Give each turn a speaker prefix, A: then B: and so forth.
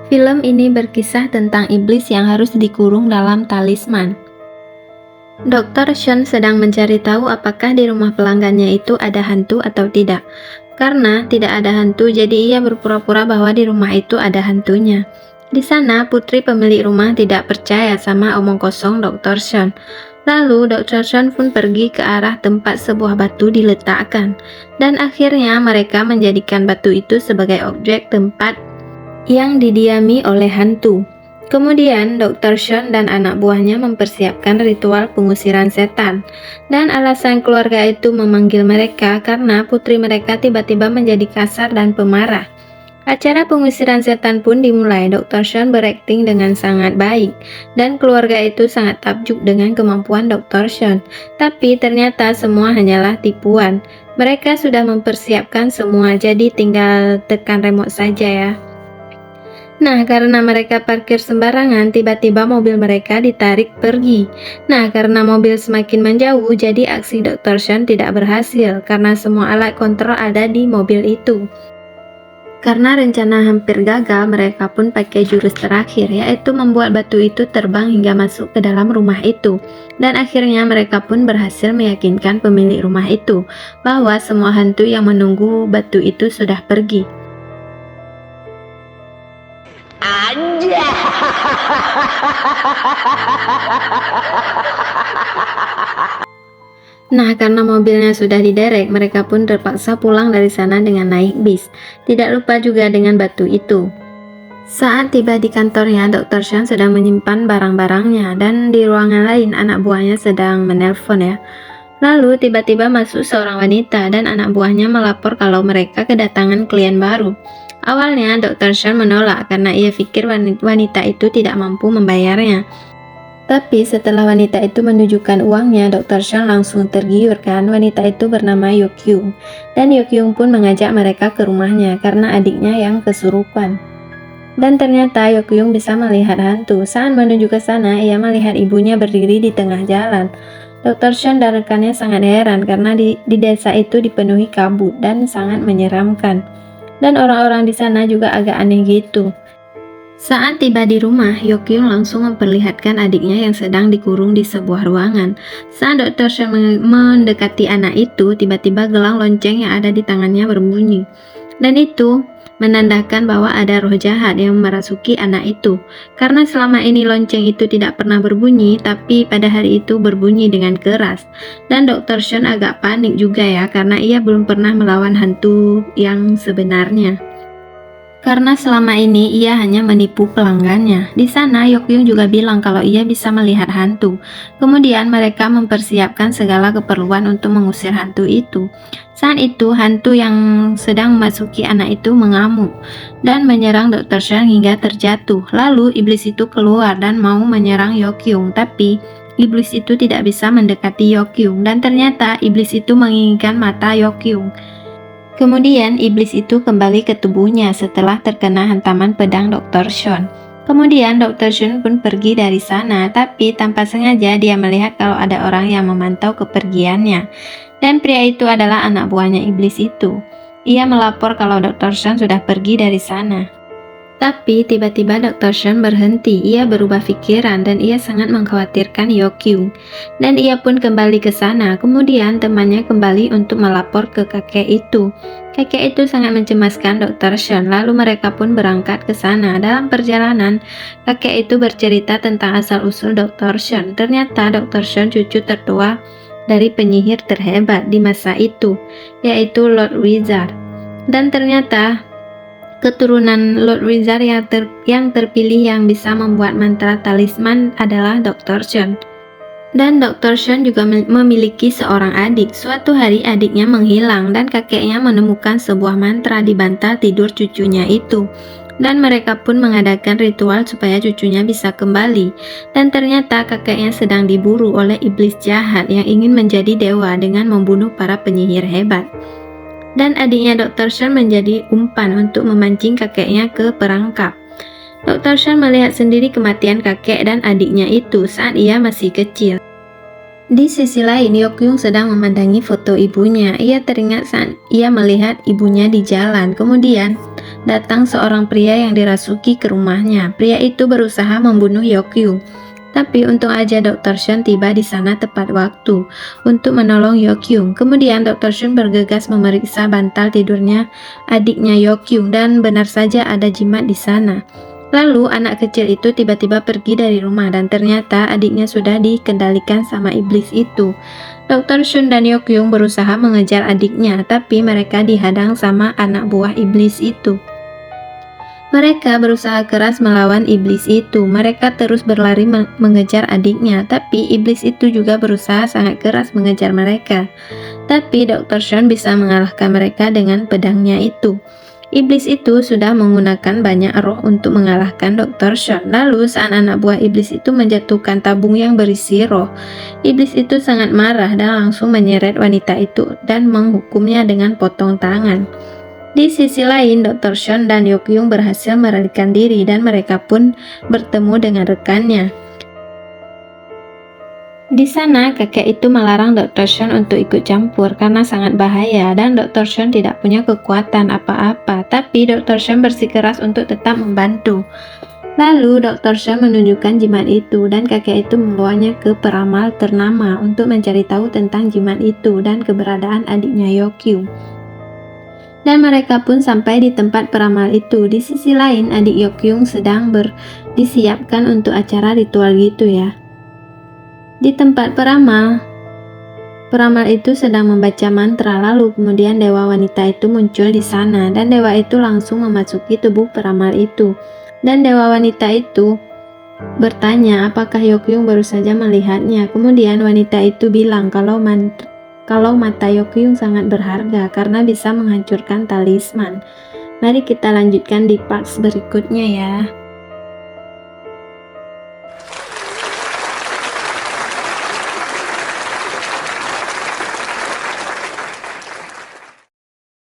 A: Film ini berkisah tentang iblis yang harus dikurung dalam talisman. Dr. Sean sedang mencari tahu apakah di rumah pelanggannya itu ada hantu atau tidak. Karena tidak ada hantu, jadi ia berpura-pura bahwa di rumah itu ada hantunya. Di sana, putri pemilik rumah tidak percaya sama omong kosong Dr. Sean. Lalu, Dr. Sean pun pergi ke arah tempat sebuah batu diletakkan. Dan akhirnya mereka menjadikan batu itu sebagai objek tempat yang didiami oleh hantu. Kemudian Dr. Sean dan anak buahnya mempersiapkan ritual pengusiran setan. Dan alasan keluarga itu memanggil mereka karena putri mereka tiba-tiba menjadi kasar dan pemarah. Acara pengusiran setan pun dimulai. Dr. Sean berakting dengan sangat baik dan keluarga itu sangat takjub dengan kemampuan Dr. Sean. Tapi ternyata semua hanyalah tipuan. Mereka sudah mempersiapkan semua, jadi tinggal tekan remote saja ya. Nah, karena mereka parkir sembarangan, tiba-tiba mobil mereka ditarik pergi. Nah, karena mobil semakin menjauh, jadi aksi Dr. Sean tidak berhasil karena semua alat kontrol ada di mobil itu. Karena rencana hampir gagal, mereka pun pakai jurus terakhir, yaitu membuat batu itu terbang hingga masuk ke dalam rumah itu. Dan akhirnya mereka pun berhasil meyakinkan pemilik rumah itu bahwa semua hantu yang menunggu batu itu sudah pergi.
B: Aja.
A: Nah, karena mobilnya sudah diderek, mereka pun terpaksa pulang dari sana dengan naik bis. Tidak lupa juga dengan batu itu. Saat tiba di kantornya, Dr. Sean sedang menyimpan barang-barangnya dan di ruangan lain anak buahnya sedang menelpon ya. Lalu tiba-tiba masuk seorang wanita dan anak buahnya melapor kalau mereka kedatangan klien baru. Awalnya Dr. Sean menolak karena ia pikir wanita itu tidak mampu membayarnya. Tapi setelah wanita itu menunjukkan uangnya, Dr. Sean langsung tergiur kan. Wanita itu bernama Yokyung. Dan Yokyung pun mengajak mereka ke rumahnya karena adiknya yang kesurupan. Dan ternyata Yokyung bisa melihat hantu. Saat menuju ke sana, ia melihat ibunya berdiri di tengah jalan. Dr. Sean dan rekannya sangat heran karena di desa itu dipenuhi kabut dan sangat menyeramkan. Dan orang-orang di sana juga agak aneh gitu. Saat tiba di rumah, Yokyung langsung memperlihatkan adiknya yang sedang dikurung di sebuah ruangan. Saat Dr. Sean mendekati anak itu, tiba-tiba gelang lonceng yang ada di tangannya berbunyi. Dan itu menandakan bahwa ada roh jahat yang merasuki anak itu. Karena selama ini lonceng itu tidak pernah berbunyi, tapi pada hari itu berbunyi dengan keras. Dan Dr. Sean agak panik juga ya, karena ia belum pernah melawan hantu yang sebenarnya. Karena selama ini ia hanya menipu pelanggannya. Di sana Yokyung juga bilang kalau ia bisa melihat hantu. Kemudian mereka mempersiapkan segala keperluan untuk mengusir hantu itu. Saat itu hantu yang sedang memasuki anak itu mengamuk dan menyerang Dr. Sean hingga terjatuh. Lalu iblis itu keluar dan mau menyerang Yokyung, tapi iblis itu tidak bisa mendekati Yokyung dan ternyata iblis itu menginginkan mata Yokyung. Kemudian iblis itu kembali ke tubuhnya setelah terkena hantaman pedang Dr. Sean. Kemudian Dr. Sean pun pergi dari sana, tapi tanpa sengaja dia melihat kalau ada orang yang memantau kepergiannya. Dan pria itu adalah anak buahnya iblis itu. Ia melapor kalau Dr. Sean sudah pergi dari sana. Tapi tiba-tiba Dr. Sean berhenti, ia berubah pikiran dan ia sangat mengkhawatirkan Yokyung. Dan ia pun kembali ke sana, kemudian temannya kembali untuk melapor ke kakek itu. Kakek itu sangat mencemaskan Dr. Sean, lalu mereka pun berangkat ke sana. Dalam perjalanan, kakek itu bercerita tentang asal-usul Dr. Sean. Ternyata Dr. Sean cucu tertua dari penyihir terhebat di masa itu, yaitu Lord Wizard. Dan ternyata keturunan Lord Wizard yang terpilih yang bisa membuat mantra talisman adalah Dr. Sean. Dan Dr. Sean juga memiliki seorang adik. Suatu hari adiknya menghilang dan kakeknya menemukan sebuah mantra di bantal tidur cucunya itu. Dan mereka pun mengadakan ritual supaya cucunya bisa kembali. Dan ternyata kakeknya sedang diburu oleh iblis jahat yang ingin menjadi dewa dengan membunuh para penyihir hebat. Dan adiknya Dr. Sean menjadi umpan untuk memancing kakeknya ke perangkap. Dr. Sean melihat sendiri kematian kakek dan adiknya itu saat ia masih kecil. Di sisi lain, Yokyung sedang memandangi foto ibunya. Ia teringat saat ia melihat ibunya di jalan. Kemudian, datang seorang pria yang dirasuki ke rumahnya. Pria itu berusaha membunuh Yokyung. Tapi untung aja Dr. Shun tiba di sana tepat waktu untuk menolong Yokyung. Kemudian Dr. Shun bergegas memeriksa bantal tidurnya adiknya Yokyung dan benar saja ada jimat di sana. Lalu anak kecil itu tiba-tiba pergi dari rumah dan ternyata adiknya sudah dikendalikan sama iblis itu. Dr. Shun dan Yokyung berusaha mengejar adiknya, tapi mereka dihadang sama anak buah iblis itu. Mereka berusaha keras melawan iblis itu. Mereka terus berlari mengejar adiknya, tapi iblis itu juga berusaha sangat keras mengejar mereka. Tapi Dr. Shun bisa mengalahkan mereka dengan pedangnya itu. Iblis itu sudah menggunakan banyak roh untuk mengalahkan Dr. Shun. Lalu saat anak buah iblis itu menjatuhkan tabung yang berisi roh, iblis itu sangat marah dan langsung menyeret wanita itu dan menghukumnya dengan potong tangan. Di sisi lain, Dr. Shun dan Yokyung berhasil melarikan diri dan mereka pun bertemu dengan rekannya. Di sana, kakek itu melarang Dr. Shun untuk ikut campur karena sangat bahaya dan Dr. Shun tidak punya kekuatan apa-apa, tapi Dr. Shun bersikeras untuk tetap membantu. Lalu Dr. Shun menunjukkan jimat itu dan kakek itu membawanya ke peramal ternama untuk mencari tahu tentang jimat itu dan keberadaan adiknya Yokyung. Dan mereka pun sampai di tempat peramal itu. Di sisi lain, adik Yokyung sedang disiapkan untuk acara ritual gitu ya. Di tempat peramal itu sedang membaca mantra, lalu kemudian dewa wanita itu muncul di sana dan dewa itu langsung memasuki tubuh peramal itu. Dan dewa wanita itu bertanya apakah Yokyung baru saja melihatnya. Kemudian wanita itu bilang kalau mata Yokyung sangat berharga karena bisa menghancurkan talisman. Mari kita lanjutkan di part berikutnya ya.